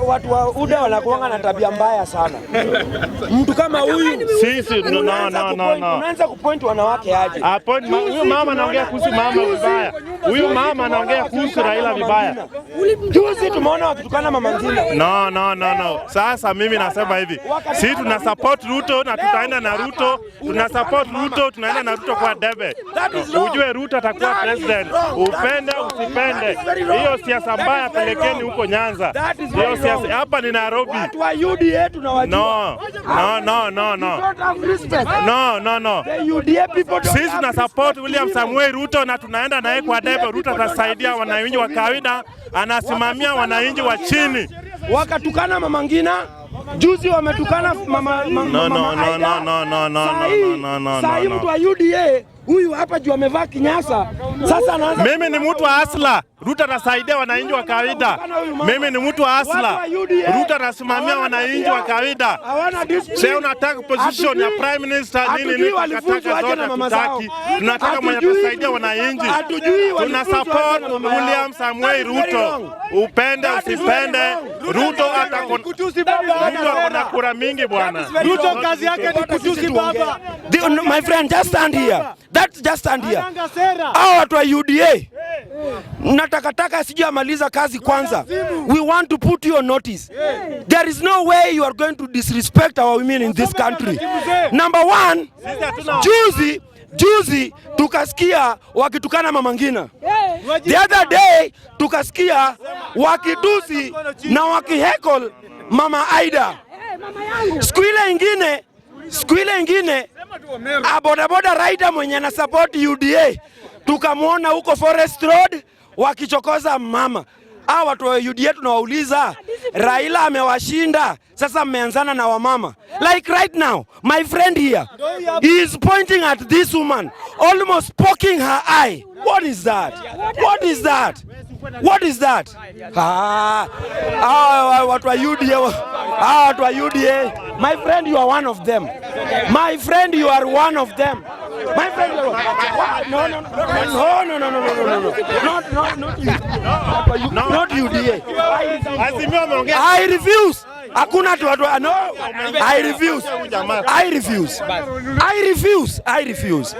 watu wa UDA wanakuanga na tabia mbaya sana. Mtu kama huyu sisi unaanza kupoint wanawake aje? Huyu mama anaongea kuhusu mama vibaya. Huyu mama anaongea kuhusu Raila vibaya. Juzi tumeona wakitukana mama Ngina. No. Sasa mimi nasema hivi. Sisi tuna support Ruto na tutaenda na Ruto. Tuna support Ruto, tunaenda na Ruto kwa debe. Ujue Ruto atakuwa president. Upende usipende. Hiyo siasa mbaya pelekeni huko Nyanza. Hiyo siasa hapa ni Nairobi. Watu wa UDA tunawajua. No. Sisi tuna support William Samuel Ruto na tunaenda naye kwa debe. Ruto atasaidia wananchi wa kawaida, anasimamia wananchi wa chini. Wakatukana mama Ngina, juzi wametukana mama Sahi mtu wa UDA huyu hapa juu amevaa kinyasa. Sasa anaanza mimi ni mtu wa asla. Ruto atasaidia wananchi wa kawaida. Mimi ni mtu wa asla. Ruto anasimamia wananchi wa kawaida. Sasa unataka position ya prime minister nini tunataka zote tutaki. Tunataka mwenye kusaidia wananchi. Tuna support William Samuel Ruto. Upende usipende Ruto akona kura mingi bwana. Ruto kazi yake ni kutusi baba. My friend, just stand here. Just stand here. Hao watu wa UDA natakataka sijui amaliza kazi kwanza. We want to put you on notice. There is no way you are going to disrespect our women in this country. Number one, juzi tukasikia wakitukana mama Ngina. The other day tukasikia wakitusi na wakiheckle mama Aida. Siku ile ingine bodaboda rider mwenye ana support UDA tukamwona huko Forest Road wakichokoza mama. Hawa watu wa UDA tunawauliza, Raila amewashinda, sasa mmeanzana na wamama. Like right now, my friend here, he is pointing at this woman, almost poking her eye. What is that? Watu wa UDA, my friend, you are one of them. My friend, you are one of them. My friend, no. Not UDA. I refuse. Hakuna tu watu no. I refuse.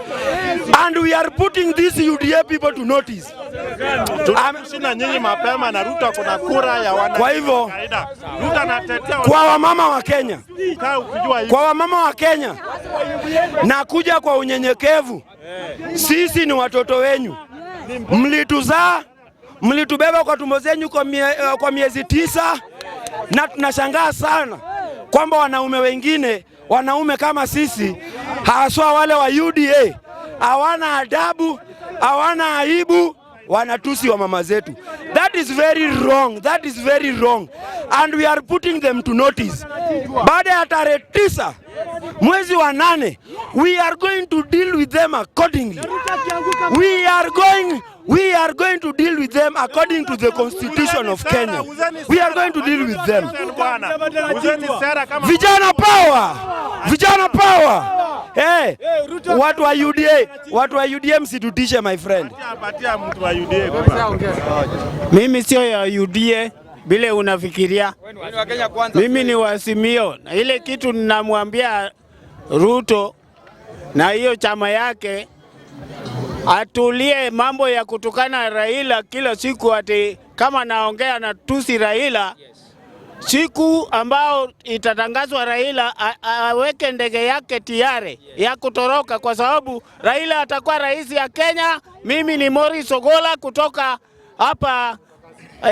And we are putting these UDA people to notice. Tunashinda nyinyi mapema na Ruto kuna kura ya wana. Kwa hivyo Ruto anatetea kwa wamama wa Kenya, na kuja kwa unyenyekevu. Sisi ni watoto wenyu. Mlituzaa, mlitubeba kwa tumbo zenyu kwa miezi 9, na tunashangaa sana kwamba wanaume kama sisi, haswa wale wa UDA, hawana adabu, hawana aibu, wanatusi wa mama zetu. That is very wrong. And we are putting them to notice. Baada ya tarehe 9 mwezi wa 8, we are going to deal with them accordingly. We are going to deal with them according to the constitution of Kenya. We are going to deal with them. Vijana power. Hey, watu wa UDA msitutishe, my friend. Mimi sio ya UDA bile unafikiria. Mimi ni wasimio. Na ile kitu ninamwambia Ruto na hiyo chama yake, atulie mambo ya kutukana Raila kila siku, ati kama naongea na tusi Raila. Siku ambao itatangazwa Raila aweke ndege yake tayari ya kutoroka, kwa sababu Raila atakuwa rais ya Kenya. Mimi ni Morris Ogola kutoka hapa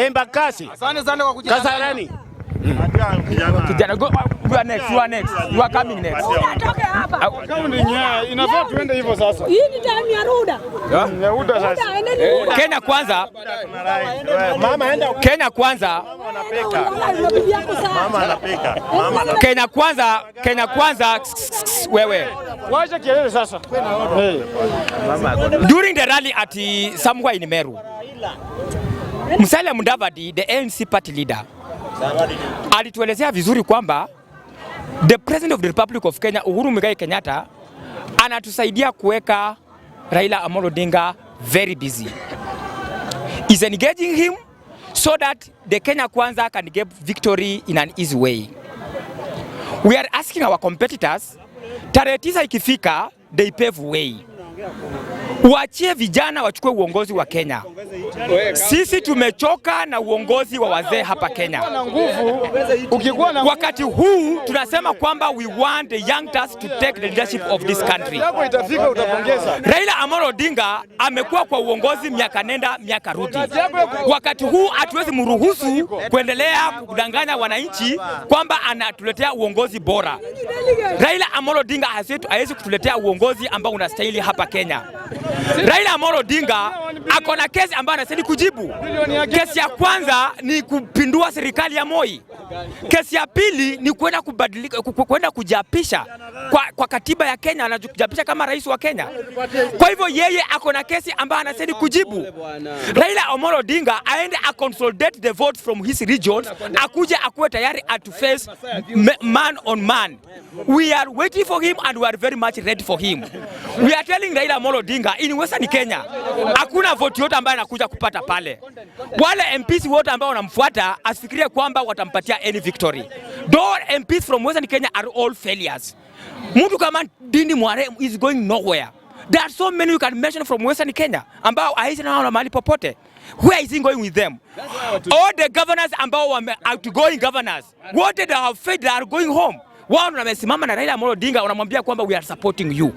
Embakasi. Asante sana kwa kuja Kasarani. Kijana, go, you are next. You are coming next. Unatoka hapa. Inafaa tuende hivyo sasa. Hii ni time ya Ruda. Ya Ruda sasa. Kenya kwanza. Kenya kwanza. Mama anapika. Kenya kwanza wewe. Wacha kelele sasa. During the rally at somewhere in Meru, Musalia Mudavadi, the ANC party leader, alituelezea vizuri kwamba the President of the Republic of Kenya, Uhuru Kenyatta, anatusaidia kuweka Raila Amolo Odinga very busy. Is engaging him so that the Kenya Kwanza can get victory in an easy way. We are asking our competitors, tarehe 9 ikifika, they pave way. Waachie vijana wachukue uongozi wa Kenya. Sisi tumechoka na uongozi wa wazee hapa Kenya. Wakati huu tunasema kwamba we want the youngsters to take the leadership of this country. Raila Amolo Odinga amekuwa kwa uongozi miaka nenda miaka rudi. Wakati huu hatuwezi mruhusu kuendelea kudanganya wananchi kwamba anatuletea uongozi bora. Raila Amolo Odinga hawezi kutuletea uongozi ambao unastahili hapa Kenya. Raila Amolo Odinga ako na kesi ambayo anastahili kujibu. Kesi ya kwanza ni kupindua serikali ya Moi. Kesi ya pili ni kwenda kujapisha kwa katiba ya Kenya, anajijapisha kama rais wa Kenya. Kwa hivyo yeye ako na kesi ambayo anastahili kujibu. Raila Amolo Odinga aende consolidate the vote from his regions, akuje akuwe tayari to face man on man. We are waiting for him and we are very much ready for him. We are telling Raila Amolo Odinga in Western Kenya hakuna vote yote ambayo anakuja kupata pale. Wale MPs wote ambao wanamfuata asifikirie kwamba watampatia any victory. Those MPs from Western Kenya are all failures. Mtu kama Dindi Mware is going nowhere. There are so many you can mention from Western Kenya ambao haizi na mahali popote. Where is he going with them? All the governors ambao outgoing governors, what they have failed, they are going home. Wao wamesimama na Raila Amolo Odinga wanamwambia kwamba we are supporting you.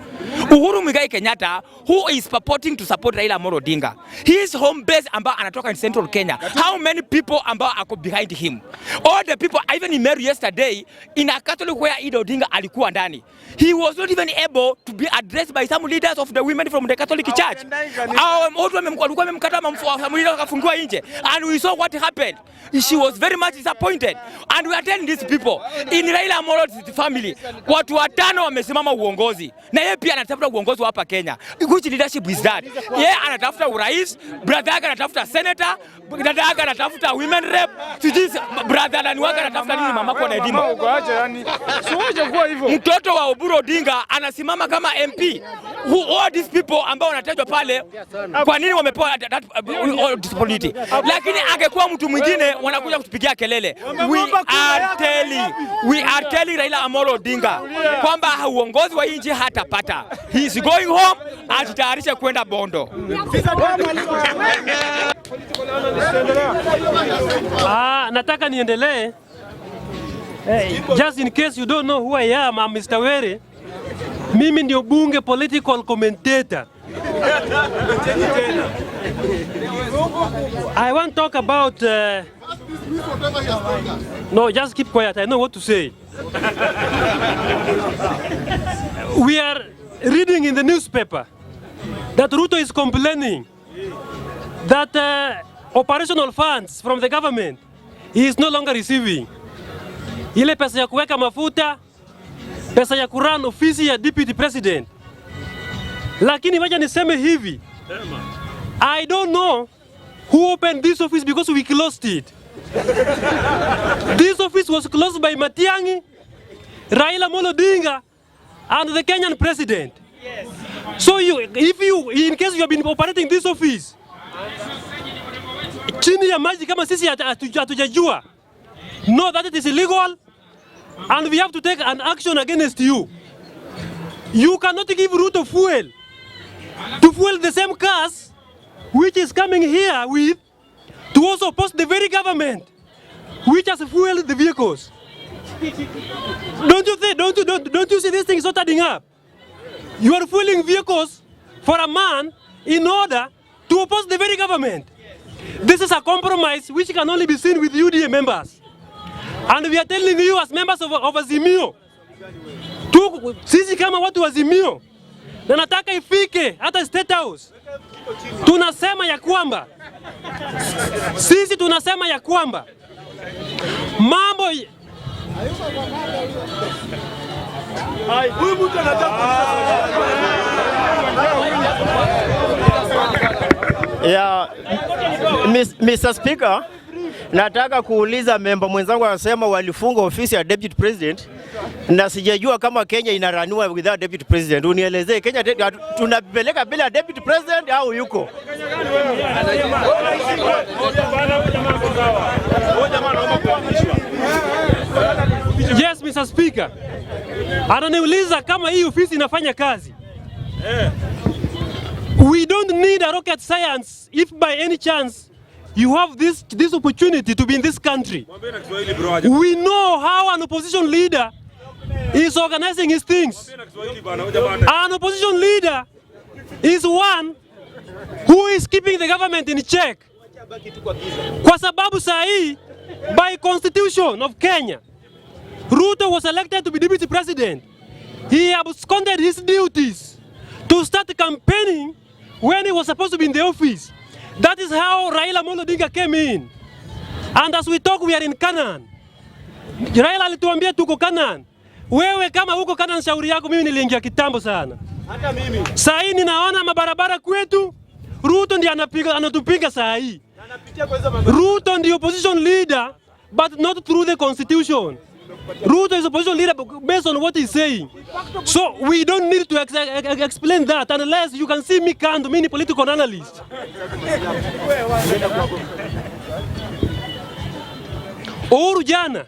Uhuru Kenyatta, who is purporting to support Raila Amolo Odinga, his home base ambao anatoka in Central Kenya, how many people ambao ako behind him? All the people, even in Meru yesterday, in a Catholic where Ida Odinga alikuwa ndani, he was not even able to be addressed by some leaders of the women from the Catholic Church. And we saw what happened. She was very much disappointed. And we are telling these people, in Raila Amolo family, watu watano wamesimama uongozi. Na yeye pia anatafuta uongozi hapa Kenya. Which leadership is that? Yeye anatafuta urais, brother yake anatafuta senator, dada yake anatafuta women rep, sijui brother nani wake anatafuta nini mamako na edima. Mtoto wa Uhuru Odinga anasimama kama MP. Who all these people ambao wanatajwa pale, kwa nini wamepewa disability? Lakini angekuwa mtu mwingine wanakuja kutupigia kelele. We are telling Raila Amolo Odinga kwamba uongozi wa nchi hatapata. He is going home, ajitayarishe kwenda Bondo. Nataka niendelee. Just in case you don't know who I am, I'm Mr. Were. Mimi ndio bunge political commentator. I want to talk about no, just keep quiet. I know what to say. We are reading in the newspaper that Ruto is complaining that operational funds from the government he is no longer receiving. Ile pesa ya kuweka mafuta, pesa ya kuran ofisi ya deputy president. Lakini wacha niseme hivi, I don't know who opened this office because we closed it. This office was closed by Matiang'i, Raila Amolo Odinga, and the Kenyan president. Yes. So in case you have been operating this office, chini ya maji kama sisi hatujajua, know that it is illegal, and we have to take an action against you. You cannot give Ruto fuel to fuel the same cars which is coming here with to also oppose the very government which has fueled the vehicles. Don't you see these things not adding up? You are fueling vehicles for a man in order to oppose the very government. This is a compromise which can only be seen with UDA members. And we are telling you as members of Azimio, sisi kama watu wa Azimio, na nataka ifike hata State House, tunasema ya kwamba mambo Mr. Speaker, nataka kuuliza memba mwenzangu anasema walifunga ofisi ya deputy president na sijajua kama Kenya inaraniwa without deputy president. Unielezee Kenya tunapeleka bila deputy president au yuko? Yes, Mr. Speaker. Ananiuliza kama hii ofisi inafanya kazi. We don't need a rocket science if by any chance you have this opportunity to be in this country. We know how an opposition leader is organizing his things. An opposition leader is one who is keeping the government in check. Kwa sababu saa hii, by constitution of Kenya, Ruto was elected to be deputy president. He absconded his duties to start campaigning when he was supposed to be in the office. That is how Raila Odinga came in. And as we talk, we are in Canaan. Raila alituambia tuko Canaan. Wewe kama huko Canaan, shauri yako, mimi niliingia kitambo sana. Hata mimi. Saa hii ninaona mabarabara kwetu, Ruto ndiye anatupiga saa hii. Ruto ndiye opposition leader, but not through the constitution. Ruto is opposition leader based on what he's saying. So we don't need to explain that unless you can see me kando, mimi ni political analyst. Uhuru jana,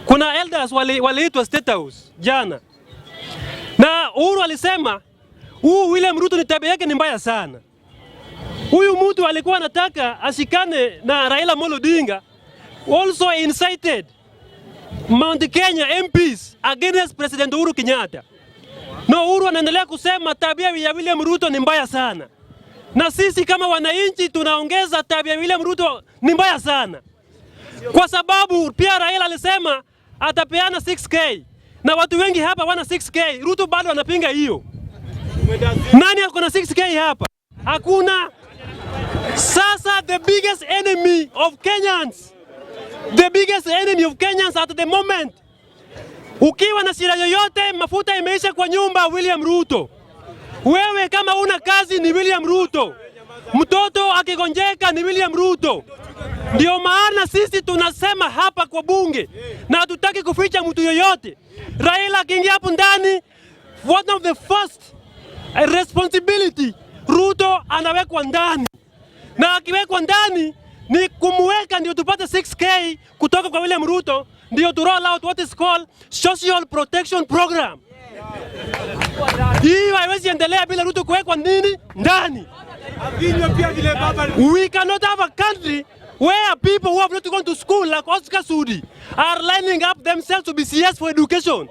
kuna elders waliitwa State House jana. Na Uhuru alisema, William Ruto ni tabia yake ni mbaya sana. Huyu mtu alikuwa anataka ashikane na Raila Odinga, also incited Mount Kenya MPs against President Uhuru Kenyatta. Na Uhuru anaendelea kusema tabia ya William Ruto ni mbaya sana. Na sisi kama wananchi tunaongeza tabia ya William Ruto ni mbaya sana. Kwa sababu pia Raila alisema atapeana 6K. Na watu wengi hapa wana 6K. Ruto bado anapinga hiyo. Nani ako na 6K hapa? Hakuna. Sasa the biggest enemy of Kenyans, the biggest enemy of Kenyans at the moment, ukiwa na shida yoyote, mafuta imeisha kwa nyumba, William Ruto. Wewe kama una kazi ni William Ruto. Mtoto akigonjeka ni William Ruto. Ndio maana sisi tunasema hapa kwa bunge na hatutaki kuficha mtu yoyote. Raila akiingia hapo ndani, one of the first responsibility, Ruto anawekwa ndani. Na akiwekwa ndani ni kumweka ndio tupate 6K kutoka kwa William Ruto, ndio to roll out what is called social protection program. Hii haiwezi endelea bila Ruto kuwekwa nini ndani. We cannot have a country where people who have not gone to school like Oscar Sudi are lining up themselves to be CS for education.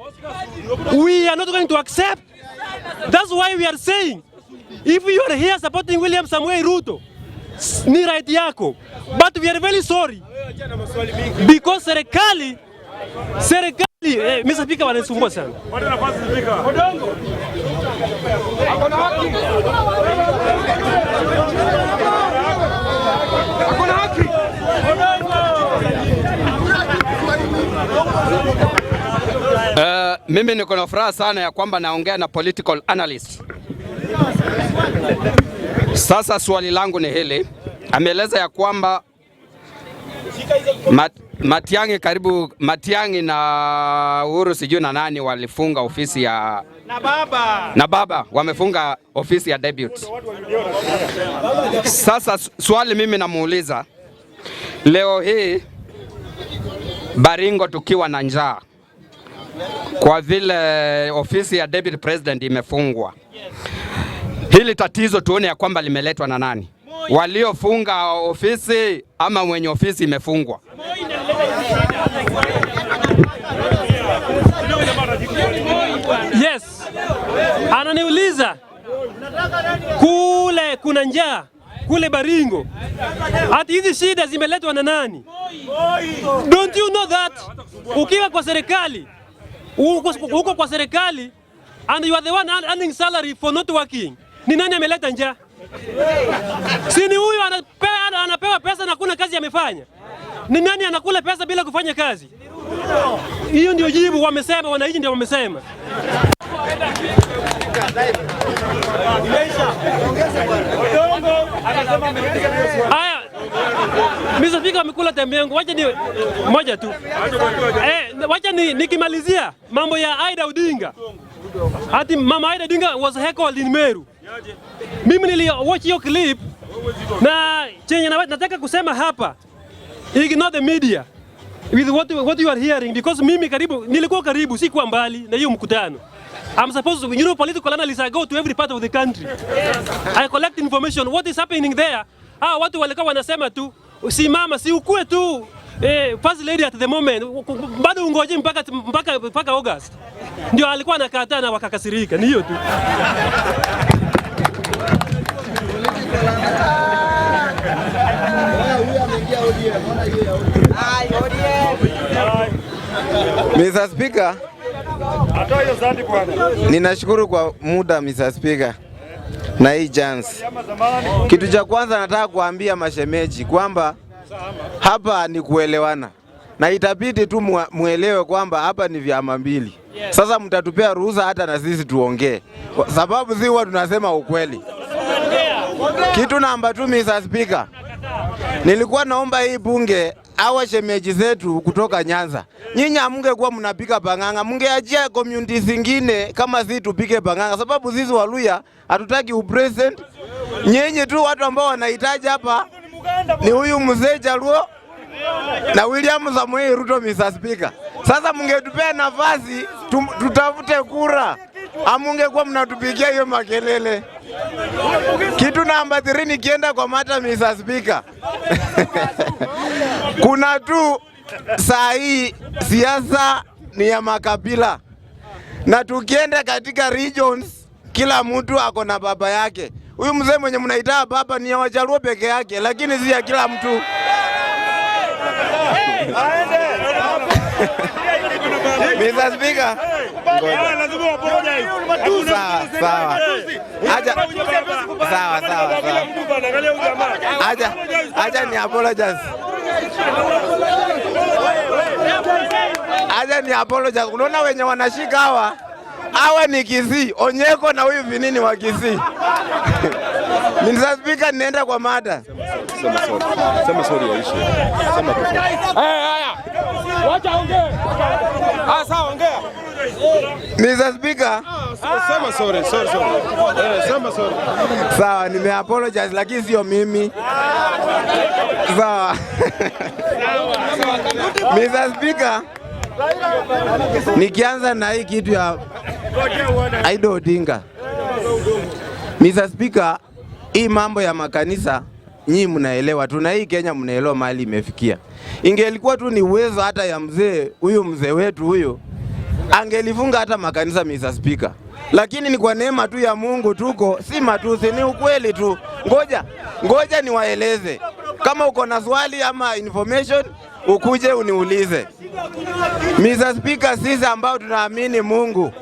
We are not going to accept. That's why we are saying, if you are here supporting William Samuel Ruto, ni right yako. But we are very sorry. Because serikali, Mr. Speaker wanasumbua sana. Mimi niko na furaha sana ya kwamba naongea na political analyst. Sasa swali langu ni hili. Ameeleza ya kwamba Matiang'i na Uhuru sijui na nani walifunga ofisi ya na baba wamefunga ofisi ya deputy. Sasa swali mimi namuuliza, leo hii Baringo tukiwa na njaa kwa vile ofisi ya deputy president imefungwa, hili tatizo tuone ya kwamba limeletwa na nani? Waliofunga ofisi ama mwenye ofisi imefungwa? Yes. Ananiuliza kule kuna njaa kule Baringo, ati hizi shida zimeletwa na nani? Don't you know that ukiwa kwa serikali, uko kwa serikali and you are the one earning salary for not working, ni nani ameleta njaa? Si ni huyu anapewa pesa na kuna kazi amefanya? Ni nani anakula pesa bila kufanya kazi? Hiyo ndio jibu wamesema, wananchi ndio wamesema. Haya, Mr. Speaker amekula tembe yangu. Wacha ni moja tu. Wacha nikimalizia mambo ya Aida Odinga. Hati mama Aida Odinga was heckled in Meru. Mimi niliwatch hiyo clip na chenye nataka kusema hapa, ignore the media with what you are hearing, because mimi nilikuwa karibu, si kwa mbali na hiyo mkutano. I'm supposed to, political analysts, I go to every part of the country. I collect information, what is happening there. Watu walikuwa wanasema tu, si mama, si ukue tu first lady at the moment, bado ungoje mpaka August. Ndio alikuwa anakataa na wakakasirika, ni hiyo tu. Mr. Speaker, ninashukuru kwa muda Mr. Speaker na hii chance. Kitu cha kwanza nataka kuambia mashemeji kwamba hapa ni kuelewana na itabidi tu muelewe kwamba hapa ni vyama mbili. Sasa mtatupea ruhusa hata na sisi tuongee, sababu si huwa tunasema ukweli. Kitu namba 2 Mr. Speaker, nilikuwa naomba hii bunge awa shemeji zetu kutoka Nyanza, nyinyi amungekuwa mnapika panganga, mungeachia community zingine kama sisi tupike panganga, sababu sisi Waluya hatutaki upresident. Nyinyi tu watu ambao wanahitaji hapa ni huyu mzee Jaluo na William Samoei Ruto Mr. Speaker. Sasa mungetupea nafasi tutafute kura, amungekuwa mnatupigia hiyo makelele. Kitu namba 3 nikienda kwa mata Mr. Speaker. Kuna tu saa hii siasa ni ya makabila, na tukienda katika regions kila mtu ako na baba yake. Huyu mzee mwenye mnaitaa baba ni ya Wajaluo peke yake, lakini si ya kila mtu. Mr. Speaker, sawa. Acha ni apologize. Unaona wenye wanashika hawa ni Kisii, Onyeko na huyu Vinini wa Kisii. Mr. Speaker, nienda kwa mada. Sema sorry Aisha. Sema tu. Haya. Wacha ongea. Sawa ongea. Mr. Speaker, Sema sorry. Sema sorry. Sawa, nimeapologize lakini sio mimi. Sawa. Mr. Speaker, nikianza na hii kitu ya Aida Odinga. Mr. Speaker, hii mambo ya makanisa nyinyi mnaelewa tu, na hii Kenya mnaelewa mahali imefikia. Ingelikuwa tu ni uwezo hata ya mzee wetu huyo, angelifunga hata makanisa Mr. Speaker. Lakini ni kwa neema tu ya Mungu tuko, si matusi, ni ukweli tu. Ngoja niwaeleze. Kama uko na swali ama information, ukuje uniulize. Mr. Speaker, sisi ambao tunaamini Mungu.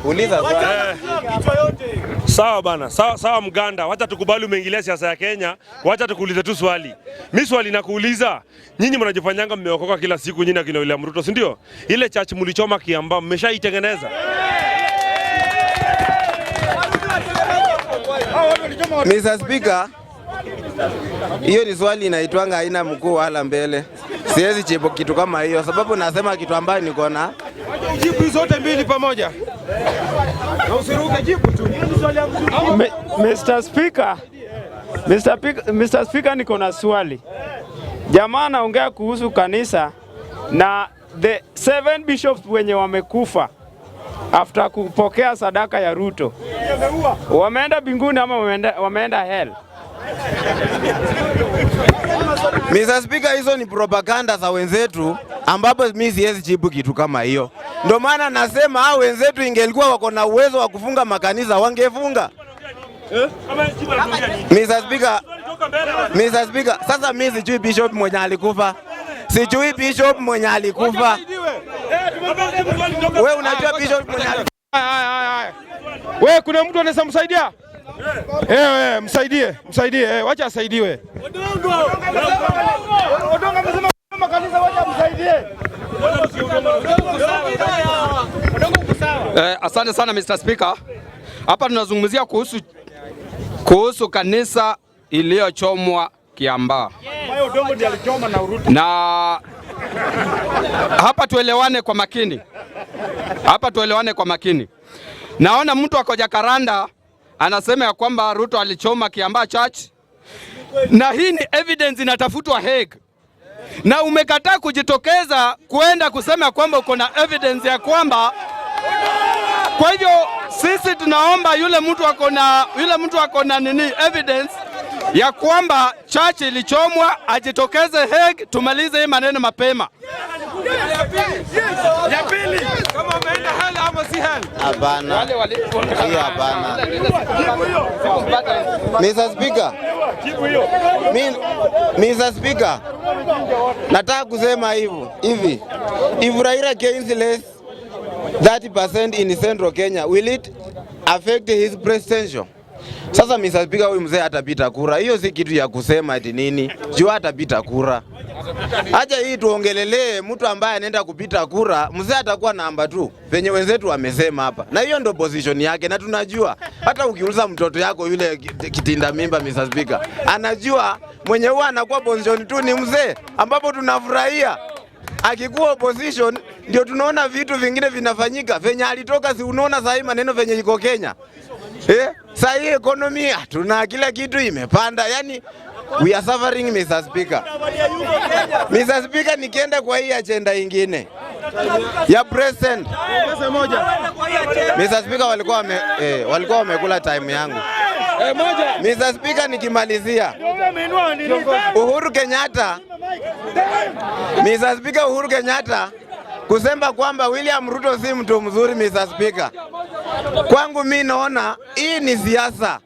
Uliza swali. Sawa bana, sawa Mganda, wacha tukubali umeingilia siasa ya Kenya, wacha tukuulize tu swali. Mimi swali nakuuliza, nyinyi mnajifanyanga mmeokoka kila siku nyinyi na kina William Ruto, si ndio? Ile church mlichoma Kiamba mmeshaitengeneza? Mr. Speaker, hiyo ni swali inaitwanga haina mkuu wala mbele. Siwezi jibu kitu kama hiyo, sababu nasema kitu ambayo niko na jibu zote mbili pamoja. Na usiruke jibu tu. Mr. Speaker, niko na swali. Jamaa anaongea kuhusu kanisa na the 7 bishops wenye wamekufa after kupokea sadaka ya Ruto. Wameenda mbinguni ama wameenda hell? Mr. Speaker, hizo ni propaganda za wenzetu ambapo mimi siwezi jibu kitu kama hiyo. Ndio maana nasema hao wenzetu ingelikuwa wako na uwezo wa kufunga makanisa wangefunga. Mr. Speaker, sasa mimi sijui bishop mwenye alikufa. Wewe unajua bishop mwenye alikufa? Wewe kuna mtu anaweza msaidia? Msaidie, wacha asaidiwe. Odongo amesema makanisa wacha msaidie. Asante sana Mr. Speaker. Hapa tunazungumzia kuhusu kanisa iliyochomwa Kiambaa. Na hapa tuelewane kwa makini. Naona mtu wako Jacaranda anasema ya kwamba Ruto alichoma Kiambaa Church, na hii ni evidence inatafutwa Hague, na umekataa kujitokeza kwenda kusema kwamba uko na evidence ya kwamba. Kwa hivyo sisi tunaomba yule mtu ako na nini evidence ya kwamba church ilichomwa ajitokeze Hague, tumalize hii maneno mapema. Ya pili, kama umeenda hali ama si hali? Hapana. Hapana. Mr. Speaker, nataka kusema hivi. If Raila gains less 30% in Central Kenya, will it affect his presidential? Sasa Mr. Speaker, huyu mzee atapita kura. Hiyo si kitu ya kusema ati nini. Jua atapita kura. Acha hii tuongelelee mtu ambaye anaenda kupita kura, mzee atakuwa namba 2. Venye wenzetu wamesema hapa. Na hiyo ndio position yake, na tunajua. Hata ukiuliza mtoto yako yule kitinda mimba Mr. Speaker, anajua mwenye huwa anakuwa position 2 ni mzee, ambapo tunafurahia. Akikuwa opposition ndio tunaona vitu vingine vinafanyika. Venye alitoka, si unaona sasa hii maneno venye iko Kenya. Sasa hii economy tuna kila kitu imepanda. Yani we are suffering Mr. Speaker. Mr. Speaker, nikienda kwa hii agenda ingine ya president. Mr. Speaker, walikuwa wamekula time yangu. Mr. Speaker, nikimalizia Uhuru Kenyatta. Mr. Speaker, Uhuru Kenyatta kusema kwamba William Ruto si mtu mzuri Mr. Speaker. Kwangu mimi naona hii ni siasa.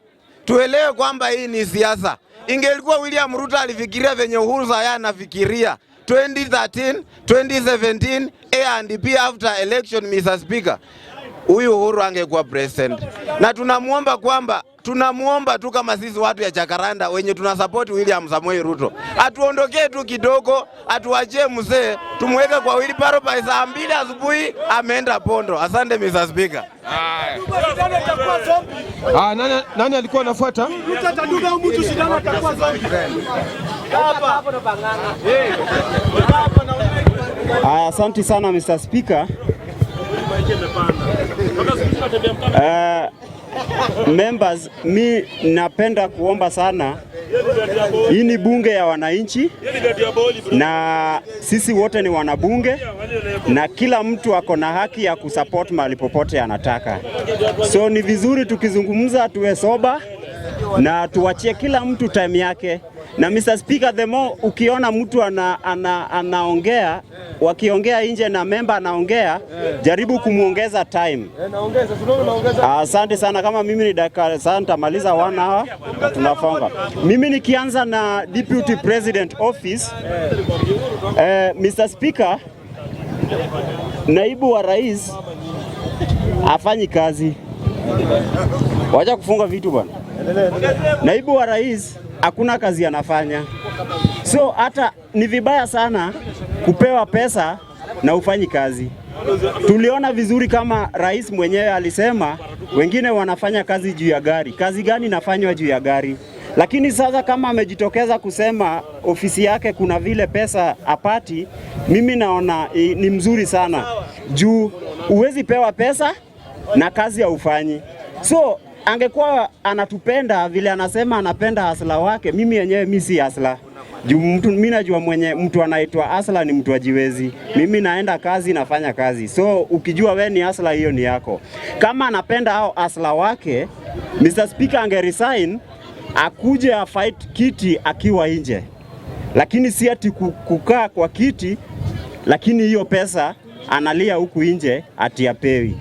Tuelewe kwamba hii ni siasa. Ingelikuwa William Ruto alifikiria venye Uhuru sasa anafikiria 2013, 2017, A and B after election Mr. Speaker, huyu Uhuru angekuwa president. Na tunamuomba tu kama sisi watu ya Jacaranda wenye tunasupport William Samoei Ruto, atuondokee tu kidogo, atuachie mzee, tumweke kwa wheelbarrow by saa 2 asubuhi ameenda Pondo. Asante Mr. Speaker. Nani alikuwa anafuata? Asante sana Mr. Speaker. Members, mi napenda kuomba sana, hii ni bunge ya wananchi na sisi wote ni wanabunge, na kila mtu ako na haki ya kusupport mahali popote anataka. So ni vizuri tukizungumza tuwe soba na tuwachie kila mtu time yake. Na Mr. Speaker, the more ukiona mtu anaongea, wakiongea nje na member anaongea, jaribu kumuongeza time. Asante sana. Kama mimi ni dakika sana maliza 1 hour tunafunga. Mimi nikianza na Deputy President Office, Mr. Speaker, naibu wa rais afanyi kazi. Wacha kufunga vitu bwana. Naibu wa rais hakuna kazi anafanya. So hata ni vibaya sana kupewa pesa na ufanyi kazi. Tuliona vizuri kama rais mwenyewe alisema wengine wanafanya kazi juu ya gari. Kazi gani inafanywa juu ya gari? Lakini sasa kama amejitokeza kusema ofisi yake kuna vile pesa apati, mimi naona ni mzuri sana. Juu uwezi pewa pesa na kazi ya ufanyi. So angekuwa anatupenda vile anasema anapenda hasla wake, mimi yenyewe mimi si hasla. Mimi najua mwenye mtu anaitwa hasla ni mtu ajiwezi. Mimi naenda kazi nafanya kazi. So ukijua we ni hasla, hiyo ni yako. Kama anapenda hao hasla wake, Mr. Speaker Resign akuje a fight kiti akiwa nje. Lakini si ati kukaa kwa kiti lakini hiyo pesa analia huku nje ati apewi.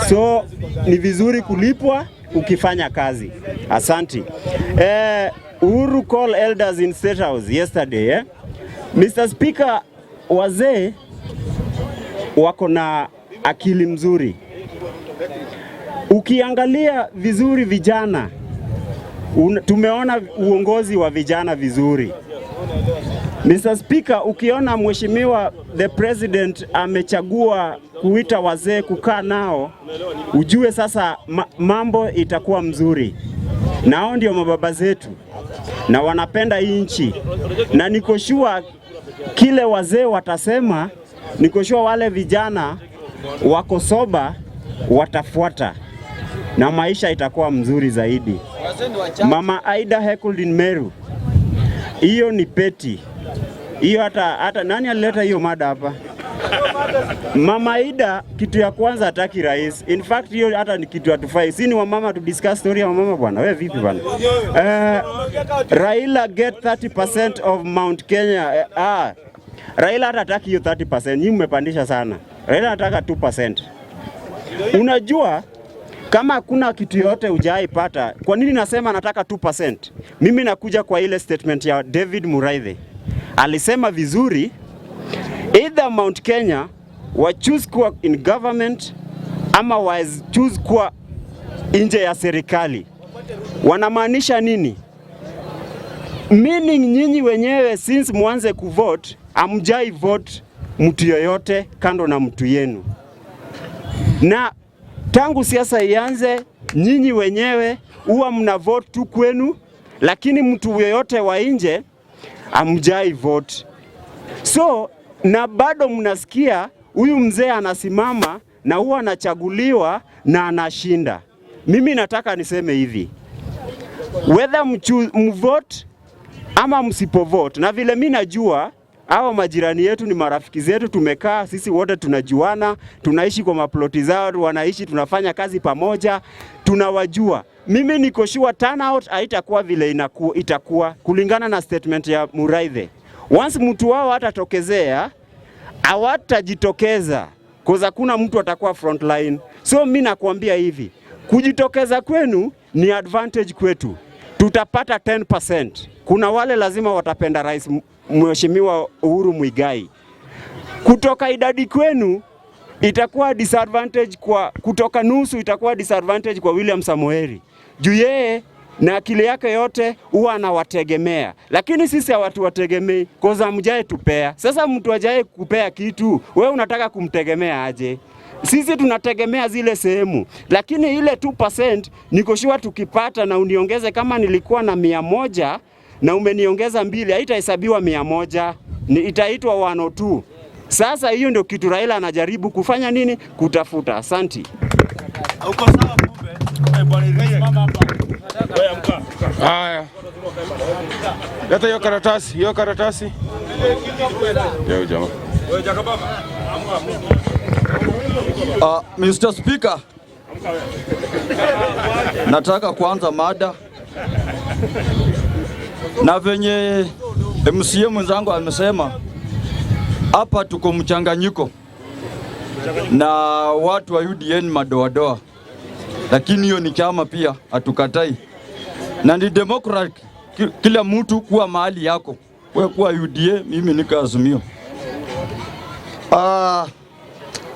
So ni vizuri kulipwa ukifanya kazi. Asante. Uhuru call elders in State House yesterday. Mr. Speaker, wazee wako na akili mzuri. Ukiangalia vizuri vijana, tumeona uongozi wa vijana vizuri. Mr. Speaker, ukiona mheshimiwa the president amechagua kuita wazee kukaa nao, ujue sasa mambo itakuwa mzuri. Nao ndio mababa zetu. na wanapenda hii nchi, na niko sure kile wazee watasema, niko sure wale vijana wako soba watafuata na maisha itakuwa mzuri zaidi. Mama Aida heckled in Meru, hiyo ni peti. Hiyo hata nani alileta hiyo mada hapa? Mama Aida kitu ya kwanza hataki rais. In fact hiyo hata ni kitu hatufai. Si ni wamama to discuss story ya wamama bwana. Wewe vipi bwana? Raila get 30% of Mount Kenya. Raila hataki hiyo 30%. Nyinyi mmepandisha sana. Raila anataka 2%. Unajua kama hakuna kitu yote hujaipata, kwa nini nasema nataka 2%? Mimi nakuja kwa ile statement ya David Muraithe. Alisema vizuri, either Mount Kenya wa choose kuwa in government ama wa choose kuwa nje ya serikali. Wanamaanisha nini? Meaning nyinyi wenyewe since mwanze kuvote, amjai vote mtu yoyote kando na mtu yenu. Na tangu siasa ianze, nyinyi wenyewe huwa mna vote tu kwenu, lakini mtu yoyote wa nje amjai vote. So na bado mnasikia huyu mzee anasimama na huwa anachaguliwa na anashinda. Mimi nataka niseme hivi, whether mvote ama msipovote, na vile mimi najua hawa majirani yetu ni marafiki zetu, tumekaa sisi wote tunajuana, tunaishi kwa maploti zao, wanaishi, tunafanya kazi pamoja, tunawajua. Mimi niko sure turnout haitakuwa vile itakuwa kulingana na statement ya Muraithe. Once mtu wao hatatokezea, hawatajitokeza kwa kuna mtu atakuwa front line. So mimi nakwambia hivi, kujitokeza kwenu ni advantage kwetu. Tutapata 10%. Kuna wale lazima watapenda rais Mheshimiwa Uhuru Muigai. Kutoka idadi kwenu itakuwa disadvantage kutoka nusu itakuwa disadvantage kwa William Samoei. Juu yeye na akili yake yote huwa anawategemea. Lakini sisi hawatuwategemei koza mjae tupea. Sasa mtu ajaye kupea kitu, wewe unataka kumtegemea aje? Sisi tunategemea zile sehemu. Lakini ile 2% niko sure tukipata na uniongeze kama nilikuwa na 100 na umeniongeza 2, haitahesabiwa 100, itaitwa 102. Sasa hiyo ndio kitu Raila anajaribu kufanya nini? Kutafuta. Asante. Uko sawa kumbe? Bwana simama hapa. Wewe amka. Haya. Leta hiyo karatasi, hiyo karatasi. Leo jamaa. Wewe Jacaranda. Mr. Speaker. Nataka kuanza mada. Na venye MCA mwenzangu amesema hapa tuko mchanganyiko na watu wa UDN madoadoa, lakini hiyo ni chama pia hatukatai, na ni democratic kila mtu kuwa mahali yako. Wewe kuwa UDA, mimi nika Azimio.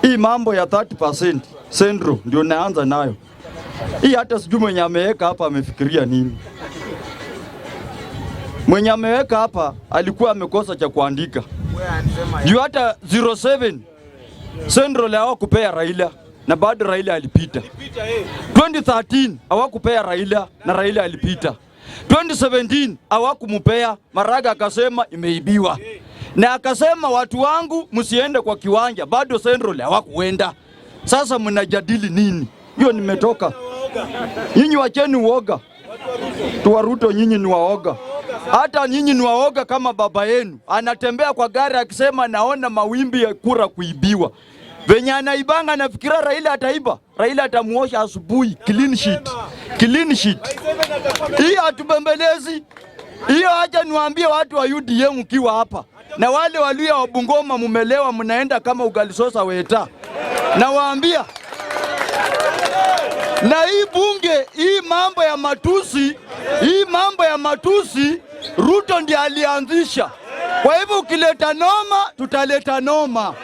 Hii mambo ya 30% Sendro ndio naanza nayo. Hii hata sijui mwenye ameweka hapa amefikiria nini. Mwenye ameweka hapa alikuwa amekosa cha kuandika. Juu hata 07 Sendro leo kupea Raila na bado Raila alipita. 2013 hawakupea Raila na Raila alipita. 2017 hawakumpea, Maraga akasema imeibiwa. Na akasema watu wangu msiende kwa kiwanja, bado Sendro leo hawakuenda. Sasa mnajadili nini? Hiyo nimetoka. Nyinyi wacheni uoga. Tuwa Ruto nyinyi ni waoga. Hata nyinyi ni waoga kama baba yenu. Anatembea kwa gari akisema naona mawimbi ya kura kuibiwa. Venye anaibanga nafikira Raila ataiba. Raila atamuosha asubuhi, clean sheet. Clean sheet. Hiyo atubembelezi. Hiyo acha niwaambie watu wa UDM mkiwa hapa. Na wale walio wa Bungoma mumelewa mnaenda kama ugalisosa weta. Na waambia na hii bunge, hii mambo ya matusi, Ruto ndiye alianzisha. Kwa hivyo ukileta noma, tutaleta noma.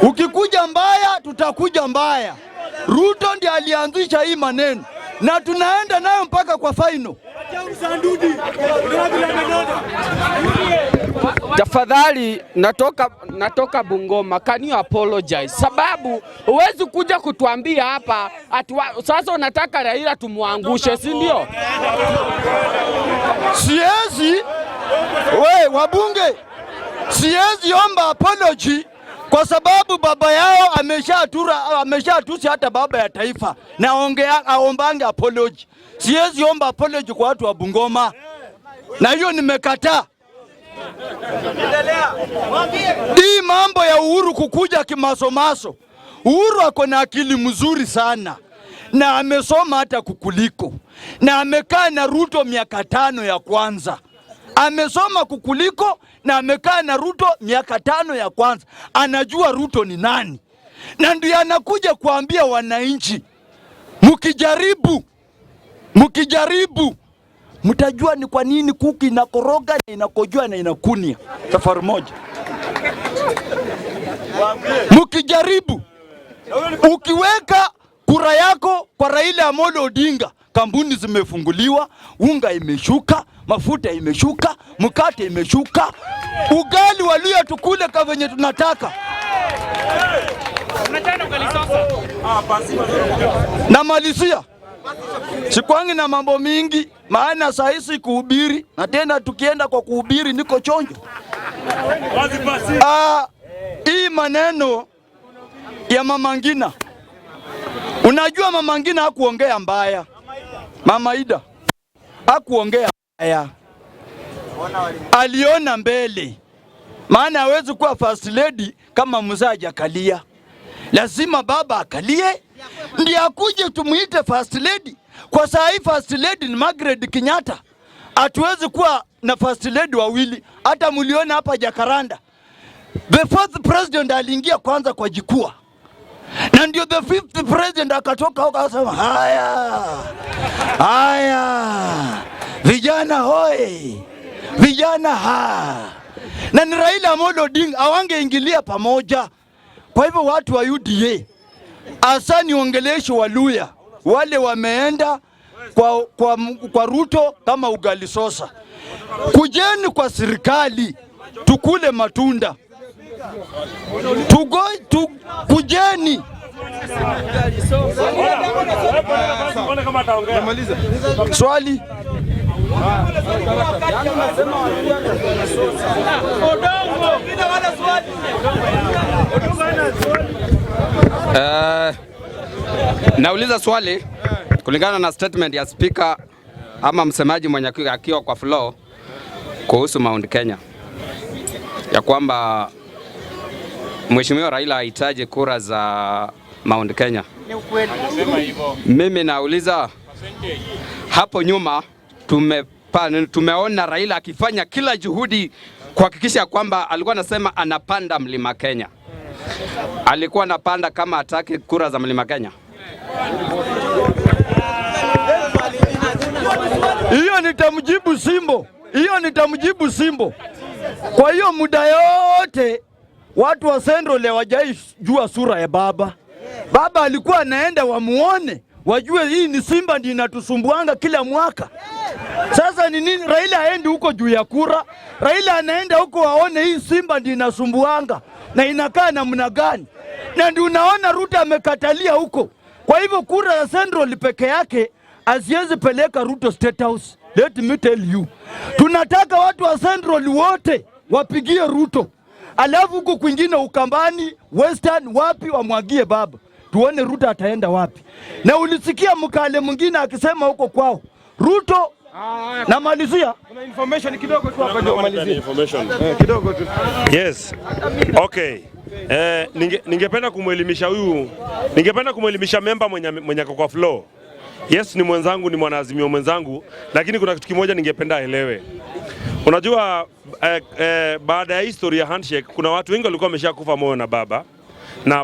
Ukikuja mbaya, tutakuja mbaya. Ruto ndiye alianzisha hii maneno. Na tunaenda nayo mpaka kwa final. Tafadhali natoka Bungoma. Can you apologize? Sababu huwezi kuja kutuambia hapa sasa unataka Raila tumuangushe, si ndio? Siezi wabunge, siezi omba apology kwa sababu baba yao ameshatusi hata baba ya taifa na aombange apology. Siezi omba apology kwa watu wa Bungoma, na hiyo nimekataa. Hii mambo ya Uhuru kukuja kimasomaso, Uhuru ako na akili mzuri sana na amesoma hata kukuliko, na amekaa na Ruto miaka 5 ya kwanza. Amesoma kukuliko na amekaa na Ruto miaka 5 ya kwanza. Anajua Ruto ni nani, na ndio anakuja kuambia wananchi, mkijaribu mtajua ni kwa nini kuku inakoroga na inakojua na inakunia safari moja. Mkijaribu, ukiweka kura yako kwa Raila Amolo Odinga, kampuni zimefunguliwa, unga imeshuka, mafuta imeshuka, mkate imeshuka, ugali walia tukule kwa venye tunataka. Na malizia, sikwangi na mambo mingi, maana saa hizi kuhubiri, na tena tukienda kwa kuhubiri niko chonjo. Hii maneno ya Mama Ngina, unajua Mama Ngina hakuongea mbaya. Mama Ida hakuongea mbaya, aliona mbele, maana hawezi kuwa first lady kama mzee hajakalia. Lazima baba akalie ndiye akuje tumuite first lady. Kwa saa hii first lady ni Margaret Kenyatta, hatuwezi kuwa na first lady wawili. Hata mliona hapa Jacaranda, the fourth president aliingia kwanza kwa jikua, na ndio the fifth president akatoka huko akasema haya vijana hoi, vijana na ni Raila Amolo Odinga awangeingilia pamoja. Kwa hivyo watu wa UDA, asani ongelesho Waluya wale wameenda kwa Ruto kama ugali sosa, kujeni kwa serikali tukule matunda, kujeni. Swali nauliza swali kulingana na statement ya speaker ama msemaji mwenye akiwa kwa floor kuhusu Mount Kenya, ya kwamba Mheshimiwa Raila hahitaji kura za Mount Kenya. Mimi nauliza, hapo nyuma tumeona Raila akifanya kila juhudi kuhakikisha kwamba alikuwa anasema anapanda mlima Kenya. Alikuwa anapanda kama hataki kura za mlima Kenya? Hiyo nitamjibu Simbo. Kwa hiyo muda yote watu wa Central hawajai jua sura ya baba. Baba alikuwa anaenda wamuone, wajue hii ni Simba ndiyo inatusumbuanga kila mwaka. Sasa ni nini? Raila haendi huko juu ya kura. Raila anaenda huko waone hii Simba ndiyo inasumbuanga na inakaa namna gani. Na ndio unaona Ruto amekatalia huko. Kwa hivyo kura ya Central peke yake asiwezi peleka Ruto State House. Let me tell you, tunataka watu wa Central wote wapigie Ruto, alafu huko kwingine Ukambani, Western, wapi wamwagie baba, tuone Ruto ataenda wapi. Na ulisikia mkale mwingine akisema huko kwao Ruto. Na malizia, kuna information kidogo tu hapa ndio malizia. Information kidogo tu. Yes. Okay. Ningependa kumwelimisha member mwenye kwa floor. Yes, ni mwenzangu, ni mwanaazimio mwenzangu, lakini kuna kitu kimoja ningependa aelewe. Unajua baada ya historia handshake kuna watu wengi walikuwa wameshakufa moyo na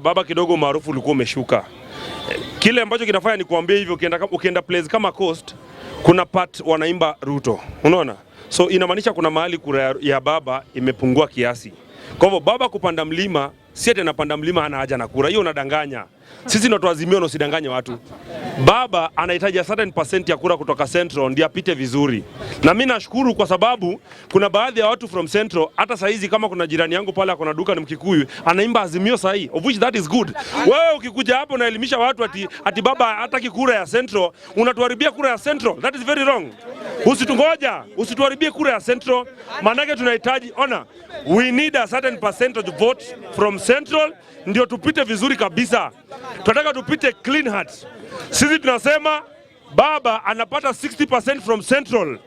baba kidogo maarufu ulikuwa umeshuka. Kile ambacho kinafanya ni kuambia hivyo, ukienda place kama Coast kuna part wanaimba Ruto. Unaona? So inamaanisha kuna mahali kura ya baba imepungua kiasi. Kwa hivyo baba kupanda mlima, si ati anapanda mlima hana haja na kura. Hiyo unadanganya. Sisi ndio tuazimio, usidanganye watu. baba anahitaji certain percent ya kura kutoka Central ndio apite vizuri. Na mimi nashukuru kwa sababu kuna baadhi ya watu from Central, hata saizi kama kuna jirani yangu pale akona duka ni Mkikuyu, anaimba Azimio sahi, of which that is good. Wewe ukikuja hapo unaelimisha watu ati baba hataki kura ya Central, unatuharibia kura ya Central. That is very wrong. Usituharibie kura ya Central. Manake tunahitaji, we need a certain percentage of vote from Central ndio tupite vizuri kabisa. Tunataka tupite clean heart. Sisi tunasema baba anapata 60% from Central.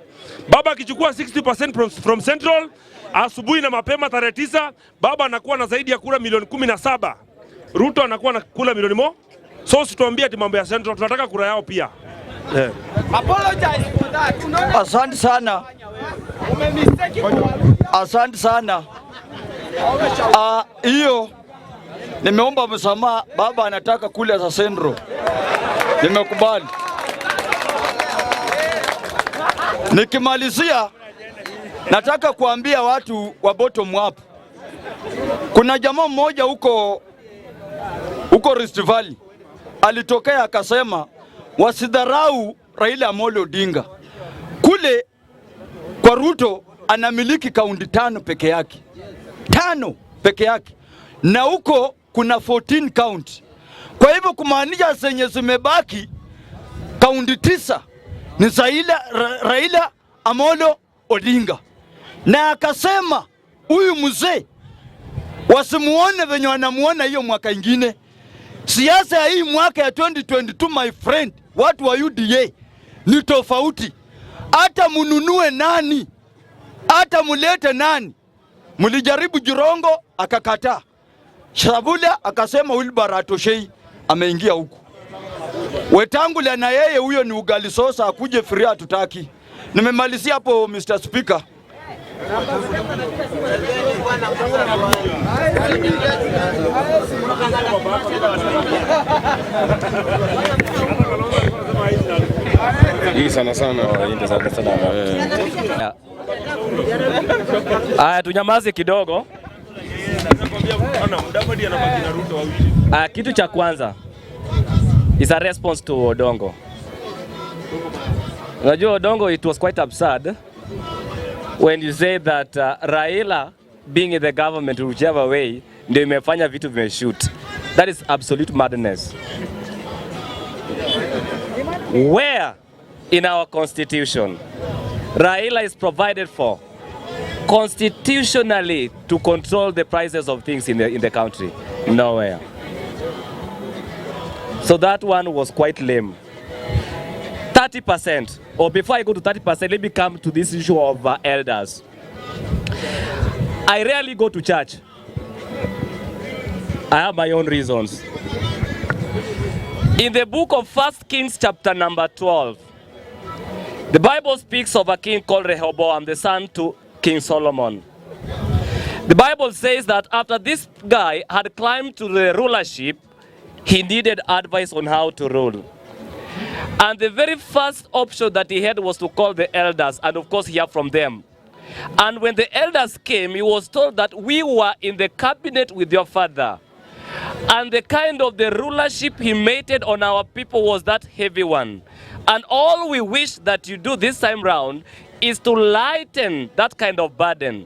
Baba akichukua 60% from Central, asubuhi na mapema tarehe 9, baba anakuwa na zaidi ya kura milioni 17. Ruto anakuwa na kura milioni mo. So situambie ati mambo ya Central, tunataka kura yao pia. Yeah. Apologize for that. Asante sana. Asante sana. Hiyo nimeomba msamaha, baba anataka kule za Central. Nimekubali. Nikimalizia nataka kuambia watu wa bottom up. Kuna jamaa mmoja huko Rift Valley alitokea akasema wasidharau Raila Amolo Odinga. Kule kwa Ruto anamiliki kaunti 5 peke yake. 5 peke yake. Na huko kuna 14 county. Kwa hivyo kumaanisha zenye zimebaki kaunti 9 ni Raila Amolo Odinga. Na akasema huyu mzee wasimuone venye wanamuona hiyo mwaka ingine. Siasa ya hii mwaka ya 2022 my friend, watu wa UDA ni tofauti. Hata mununue nani, hata mulete nani. Mulijaribu Jirongo akakataa. Shabula akasema Wilbur atoshei, ameingia huku. Wetangula na yeye huyo ni ugali sosa, akuje free hatutaki. Nimemalizia hapo Mr. Speaker. Hii sana. Tunyamaze kidogo. Kitu cha kwanza is a response to Odongo. Unajua Odongo, it was quite absurd when you say that Raila being in the government whichever way ndio imefanya vitu vimeshoot. That is absolute madness. Where in our constitution Raila is provided for constitutionally to control the prices of things in the country? Nowhere. So that one was quite lame. 30%, or before I go to 30%, let me come to this issue of elders. I rarely go to church. I have my own reasons. In the book of 1 Kings chapter number 12, the Bible speaks of a king called Rehoboam, the son to King Solomon. The Bible says that after this guy had climbed to the rulership, he needed advice on how to rule. And the very first option that he had was to call the elders and of course hear from them. And when the elders came, he was told that we were in the cabinet with your father. And the kind of the rulership he meted on our people was that heavy one. And all we wish that you do this time round is to lighten that kind of burden.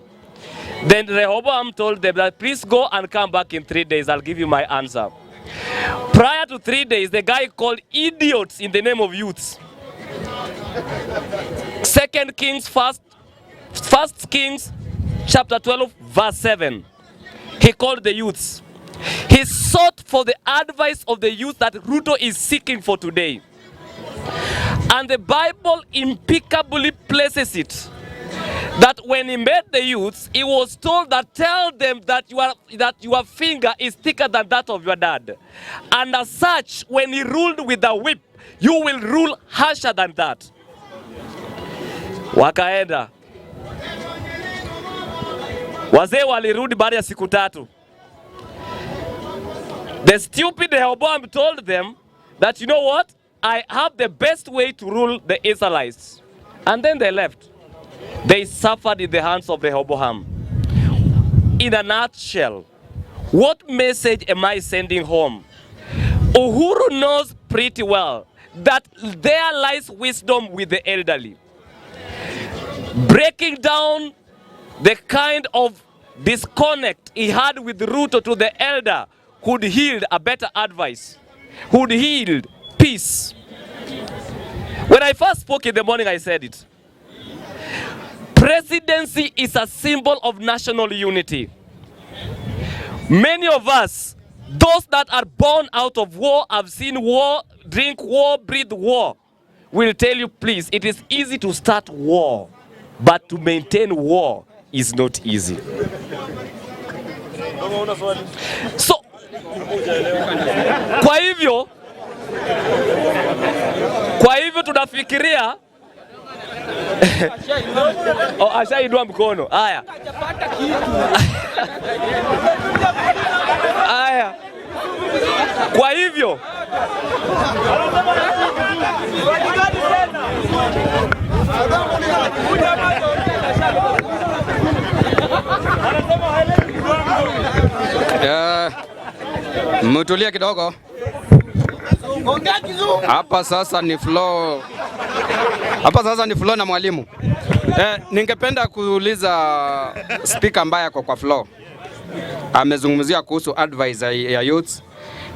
Then Rehoboam told them that please go and come back in 3 days. I'll give you my answer. Prior to 3 days, the guy called idiots in the name of youths. 2 Kings, First Kings chapter 12 verse 7. He called the youths. He sought for the advice of the youth that Ruto is seeking for today. And the Bible impeccably places it that when he met the youths, he was told that tell them that your finger is thicker than that of your dad. And as such, when he ruled with the whip, you will rule harsher than that. Wakaenda. Wazee walirudi baada ya siku 3. The stupid Rehoboam told them that, you know what? I have the best way to rule the Israelites. And then they left. They suffered in the hands of Rehoboam. In a nutshell, what message am I sending home? Uhuru knows pretty well that there lies wisdom with the elderly. Breaking down the kind of disconnect he had with Ruto to the elder could yield a better advice, would yield peace. When I first spoke in the morning, I said it. Presidency is a symbol of national unity. Many of us, those that are born out of war, have seen war, drink war, breathe war, will tell you, please, it is easy to start war, but to maintain war is not easy. So, kwa hivyo tunafikiria ashaidua mkono. Haya. Haya. Kwa hivyo mtulia kidogo. Hapa sasa ni flow. Hapa sasa ni flow na mwalimu. Ningependa kuuliza speaker ambaye ako kwa flow. Amezungumzia kuhusu advice ya youth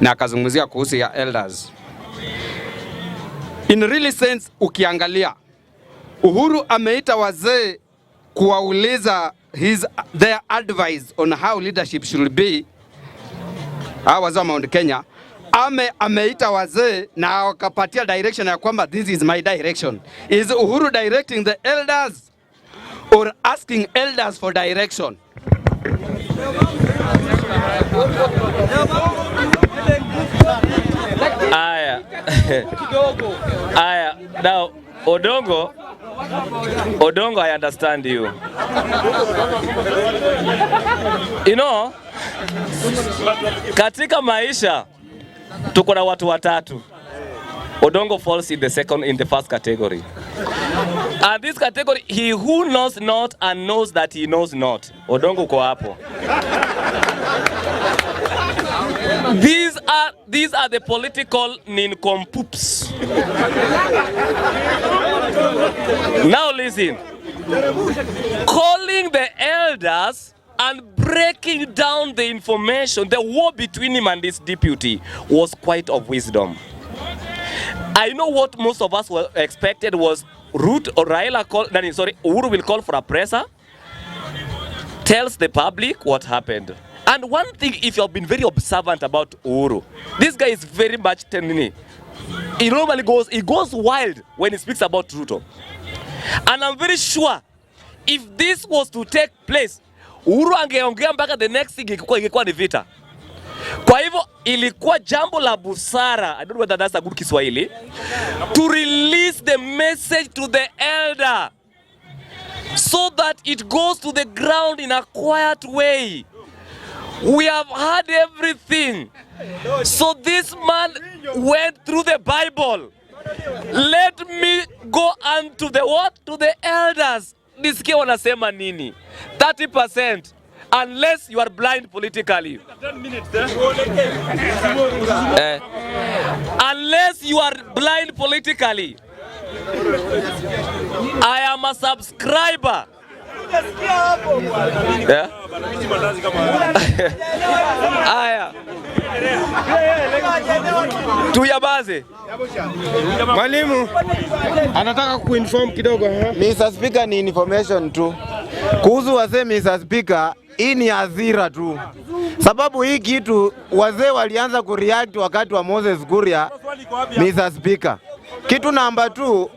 na akazungumzia kuhusu ya elders. In really sense, ukiangalia Uhuru ameita wazee kuwauliza their advice on how leadership should be. Wazee wa Mount Kenya ameita wazee na wakapatia direction ya kwamba this is my direction. Is Uhuru directing the elders or asking elders for direction? Aya. Aya. Now, Odongo, I understand you. You know, katika maisha tuko na watu watatu. Odongo falls in the first category. And this category, he who knows not and knows that he knows not. Odongo uko hapo. These are the political nincompoops. Now listen. Calling the elders and breaking down the information, the war between him and his deputy was quite of wisdom. I know what most of us were expected was Uhuru will call for a presser, tells the public what happened. And one thing, if you have been very observant about Uhuru, this guy is very much tenini. He normally goes wild when he speaks about Ruto. And I'm very sure if this was to take place, Uhuru angeongea mpaka the next thing ingekuwa ni vita. Kwa hivyo ilikuwa jambo la busara, I don't know whether that's a good Kiswahili, to release the message to the elder so that it goes to the ground in a quiet way. We have heard everything. So this man went through the Bible. Let me go unto the what? To the elders. Nisikie wanasema nini? 30%. Unless you are blind politically. 10 minutes, unless you are blind politically. I am a subscriber. Yeah? Aya. Tuyabaze. Mwalimu anataka kuinform kidogo. Mr. Speaker, ni information tu. Kuhusu wazee, Mr. Speaker, hii ni hadhira tu. Sababu hii kitu wazee walianza kureact wakati wa Moses Kuria, Mr. Speaker. Kitu namba 2,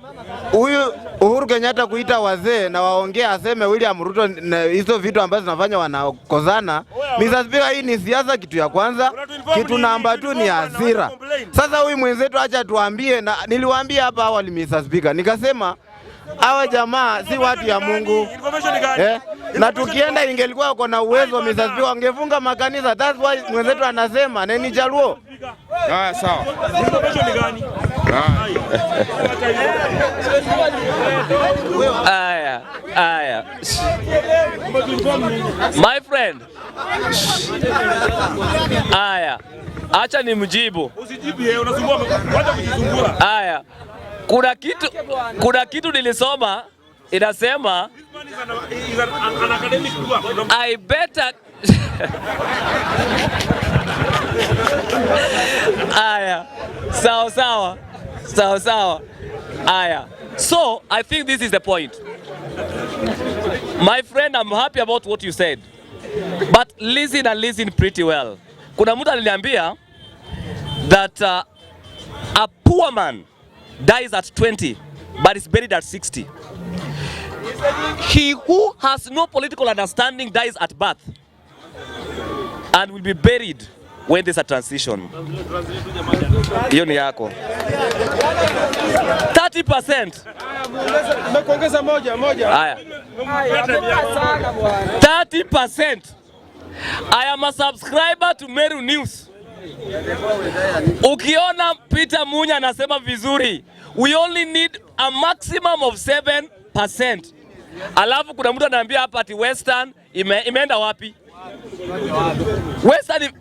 huyu Uhuru Kenyatta kuita wazee na waongea aseme William Ruto na hizo vitu ambazo zinafanya wanakozana. Mr. Speaker, hii ni siasa, kitu ya kwanza. Kitu namba 2 ni hasira. Sasa huyu mwenzetu acha tuambie, na niliwaambia hapa awali Mr. Speaker, nikasema hawa jamaa si watu ya Mungu. Na tukienda ingelikuwa uko na uwezo Mr. Speaker, wangefunga makanisa. That's why mwenzetu anasema neni Jaluo. Sawa. Aya. My friend. Aya. Acha ni mjibu. Usijibu yeye, unasumbua, wacha kujisumbua. Haya. Kuna kitu nilisoma inasema I better Aya. Sawa. Aya. So, I think this is the point. My friend, I'm happy about what you said. But listen and listen pretty well. Kuna mtu aliniambia that a poor man dies at 20 but is buried at 60. He who has no political understanding dies at birth and will be buried when there's a transition. Hiyo ni yako. 30%. Nimekuongeza moja. Haya. 30%. I am a subscriber to Meru News. Ukiona Peter Munya anasema vizuri, we only need a maximum of 7%. Alafu kuna mtu anaambia hapa ati Western imeenda wapi? Western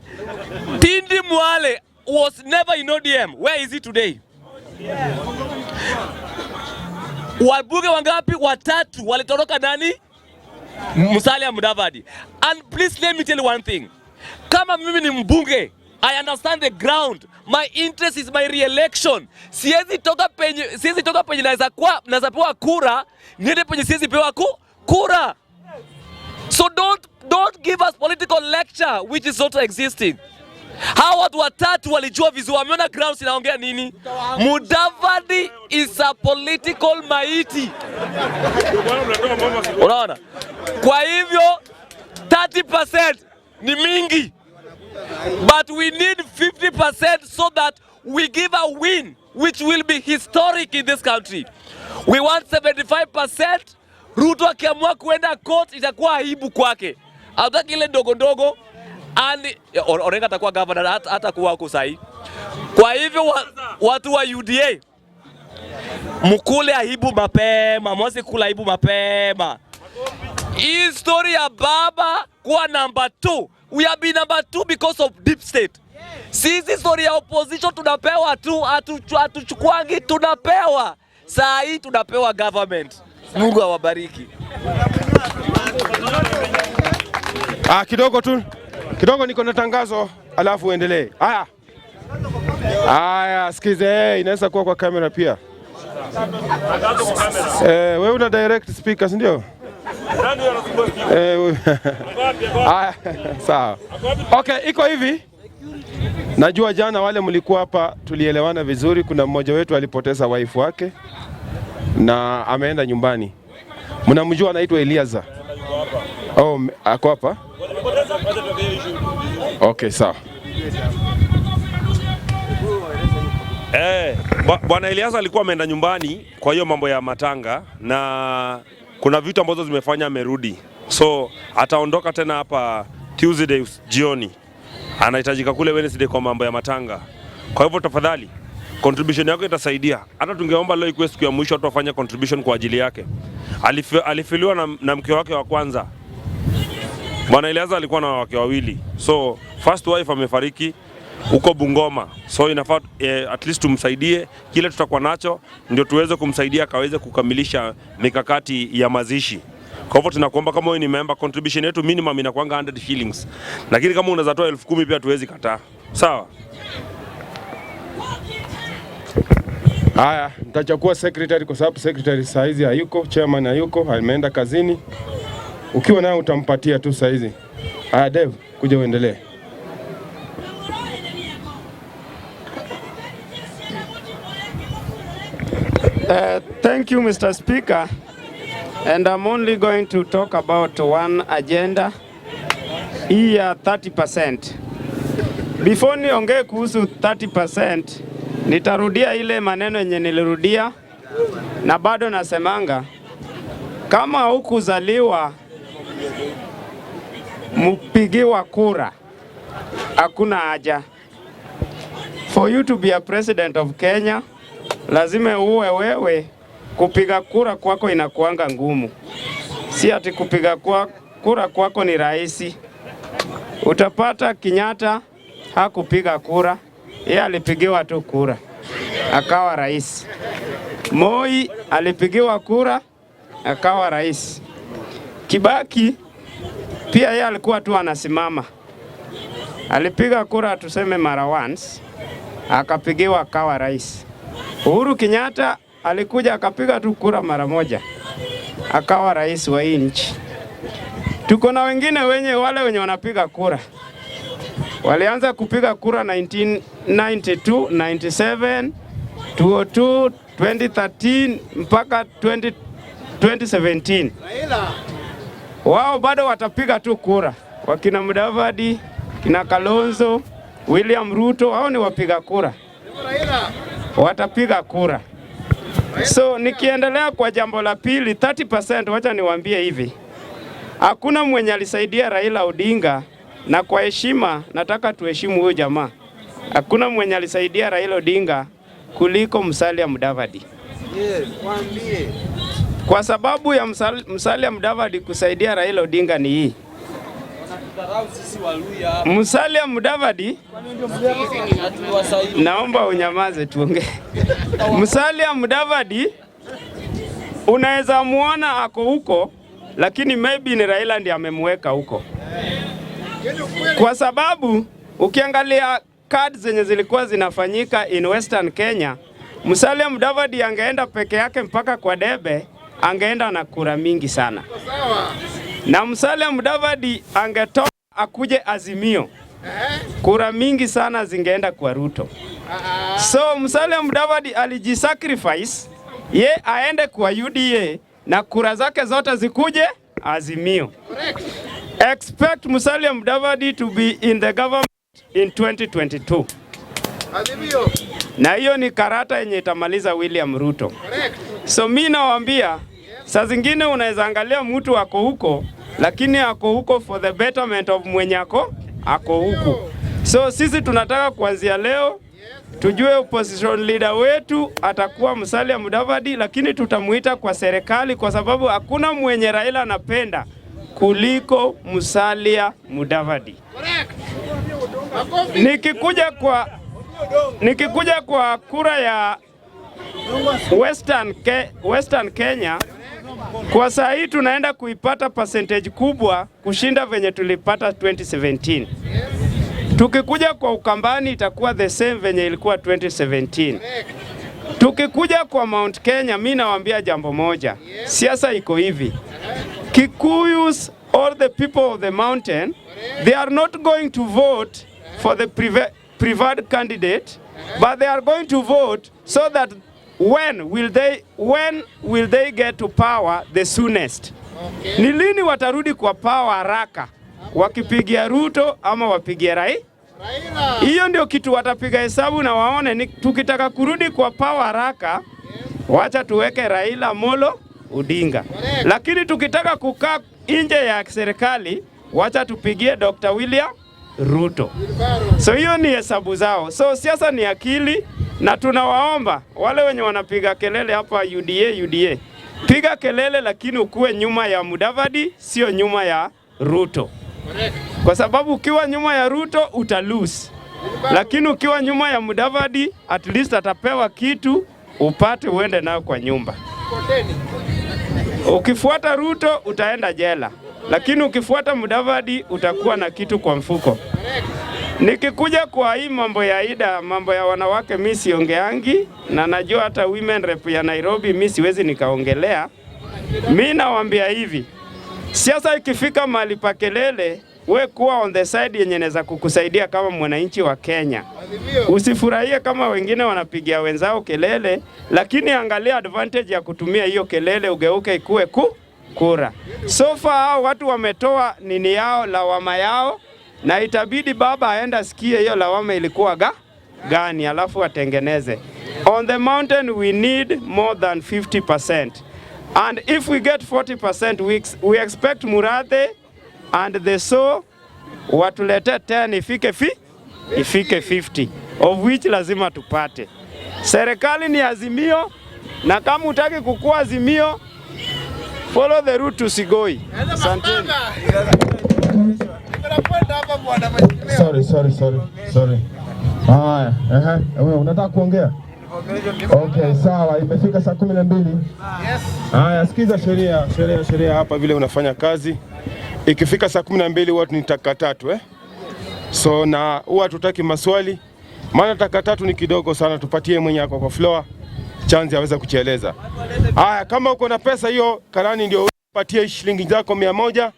Tindi Mwale was never in ODM. Where is he today? Wabunge wangapi? 3 walitoroka nani? Musalia Mudavadi. And please let me tell you one thing. Kama mimi ni mbunge, I understand the ground. My interest is my re-election. Siwezi toka penye naweza pewa kura, niende penye siwezi pewa kura. So don't give us political lecture which is not existing. Hawa watu 3 walijua vizuri, wameona grounds inaongea nini. Mudavadi is a political mighty. Unaona? Kwa hivyo 30% ni mingi. But we need 50% so that we give a win which will be historic in this country. We want 75%. Ruto akiamua kuenda court itakuwa aibu kwake. Hataki ile ndogo. And Orenga atakuwa governor, hata kuwa huko sahi. Kwa hivyo watu wa UDA mkule aibu mapema, mwasi kula aibu mapema. Hii story ya baba kuwa number 2. We have been number 2 because of deep state. Sisi story ya opposition tunapewa tu, hatuchukuangi, tunapewa. Saa hii tunapewa government. Mungu awabariki. Kidogo niko na tangazo alafu uendelee. Haya, sikize, inaweza kuwa kwa kamera pia. Wewe una direct speakers ndio? Sawa. Okay, iko hivi. Najua jana wale mlikuwa hapa tulielewana vizuri. Kuna mmoja wetu alipoteza wife wake na ameenda nyumbani. Mnamjua anaitwa Eliaza. Oh, ako hapa? Okay, sawa. Bwana Eliaza alikuwa ameenda nyumbani kwa hiyo mambo ya matanga na kuna vitu ambazo zimefanya amerudi. So ataondoka tena hapa Tuesday jioni. Anahitajika kule Wednesday kwa mambo ya matanga. Kwa hivyo tafadhali contribution yako itasaidia. Hata tungeomba leo ikuwe siku ya mwisho watu wafanye contribution kwa ajili yake. Alifiliwa na mke wake wa kwanza. Bwana Eliaza alikuwa na wake wawili. So first wife amefariki huko Bungoma. So inafaa at least tumsaidie kile tutakuwa nacho ndio tuweze kumsaidia akaweze kukamilisha mikakati ya mazishi. Kwa hivyo tunakuomba kama wewe ni member, contribution yetu minimum inakuwa 100 shillings. Lakini kama unaweza toa 10,000 pia tuwezi kataa. Sawa? Haya, nitachukua secretary kwa sababu secretary saizi hayuko, chairman hayuko, ameenda kazini. Ukiwa naye utampatia tu saizi. Haya Dev, kuja uendelee. Thank you, Mr. Speaker. And I'm only going to talk about one agenda. Hii ya 30%. Before niongee kuhusu 30%, nitarudia ile maneno yenye nilirudia na bado nasemanga kama hukuzaliwa mpigiwa kura hakuna haja. For you to be a president of Kenya, lazima uwe wewe kupiga kura kwako inakuanga ngumu. Si ati kupiga kura kwako ni rahisi. Utapata Kenyatta hakupiga kura, yeye alipigiwa tu kura akawa rais. Moi alipigiwa kura akawa rais. Kibaki pia yeye alikuwa tu anasimama, alipiga kura tuseme mara once akapigiwa akawa rais. Uhuru Kenyatta alikuja akapiga tu kura mara moja akawa rais wa hii nchi. Tuko na wengine wale wenye wanapiga kura walianza kupiga kura 1992, 97, 2002, 2013 mpaka 2017. Wao bado watapiga tu kura. Wakina Mudavadi, kina Kalonzo, William Ruto, hao ni wapiga kura, watapiga kura. So nikiendelea kwa jambo la pili, 30%, wacha niwaambie hivi, hakuna mwenye alisaidia Raila Odinga, na kwa heshima nataka tuheshimu huyo jamaa. Hakuna mwenye alisaidia Raila Odinga kuliko Musalia Mudavadi. Kwa sababu ya Musalia Mudavadi kusaidia Raila Odinga ni hii. Musalia Mudavadi, naomba unyamaze tuongee. Musalia Mudavadi unaweza muona ako huko, lakini maybe ni Raila ndiye amemweka huko. Kwa sababu ukiangalia cards zenye zilikuwa zinafanyika in Western Kenya, Musalia Mudavadi angeenda peke yake mpaka kwa debe, angeenda na kura mingi sana. Na Musalia Mudavadi angetoka akuje Azimio, kura mingi sana zingeenda kwa Ruto. So Musalia Mudavadi alijisacrifice ye aende kwa UDA na kura zake zote zikuje Azimio. Expect Musalia Mudavadi to be in the government in 2022. Azimio. Na hiyo ni karata yenye itamaliza William Ruto. So mimi nawaambia, saa zingine unaweza angalia mtu wako huko, lakini ako huko for the betterment of mwenye ako huko. So sisi tunataka kuanzia leo tujue opposition leader wetu atakuwa Musalia Mudavadi, lakini tutamuita kwa serikali kwa sababu hakuna mwenye Raila anapenda kuliko Musalia Mudavadi. Nikikuja kwa kura ya Western Kenya, kwa saa hii tunaenda kuipata percentage kubwa kushinda venye tulipata 2017. Tukikuja kwa Ukambani itakuwa the same venye ilikuwa 2017. Tukikuja kwa Mount Kenya, mimi nawaambia jambo moja. Siasa iko hivi. Kikuyus or the people of the mountain, they are not going to vote for the preferred candidate, but they are going to vote so that when will they get to power the soonest. Okay. Ni lini watarudi kwa power haraka? Wakipigia Ruto ama wapigia Raila? Hiyo ndio kitu watapiga hesabu na waone tukitaka kurudi kwa power haraka, wacha tuweke Raila Molo Odinga. Lakini tukitaka kukaa nje ya serikali, wacha tupigie Dr. William Ruto. So hiyo ni hesabu zao. So siasa ni akili, na tunawaomba wale wenye wanapiga kelele hapa UDA, piga kelele lakini ukuwe nyuma ya Mudavadi, sio nyuma ya Ruto. Kwa sababu ukiwa nyuma ya Ruto utalose. Lakini ukiwa nyuma ya Mudavadi, at least atapewa kitu upate uende nao kwa nyumba. Ukifuata Ruto utaenda jela, lakini ukifuata Mudavadi utakuwa na kitu kwa mfuko. Nikikuja kwa hii mambo ya Ida, mambo ya wanawake mimi siongeangi, na najua hata women rep ya Nairobi mimi siwezi nikaongelea. Mimi nawaambia hivi, siasa ikifika mahali pa kelele, we kuwa on the side yenye inaweza kukusaidia kama mwananchi wa Kenya. Usifurahie kama wengine wanapigia wenzao kelele, lakini angalia advantage ya kutumia hiyo kelele ugeuke ikuwe kura. So far watu wametoa nini yao, lawama yao, na itabidi baba aenda sikie hiyo lawama ilikuwa gani alafu atengeneze. On the mountain we need more than 50%. And if we get 40%, we expect Murathe and the so watulete 10 ifike 50, of which lazima tupate. Serikali ni Azimio, na kama utaki kukua Azimio, follow the route to Sigoi. Asanteni. Sorry. Haya, wewe unataka kuongea? Okay, sawa, imefika saa 12. Yes. Haya, sikiza sheria hapa vile unafanya kazi. Ikifika saa 12 watu ni taka 3 So na huwa tutaki maswali. Maana taka 3 ni kidogo sana, tupatie mwenye yako kwa floor chance aweza kucheleza. Haya, kama uko na pesa hiyo karani ndio upatie shilingi zako 100.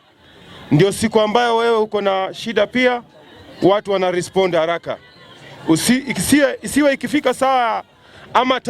Ndio siku ambayo wewe uko na shida pia watu wana respond haraka. Isiwe ikifika saa ama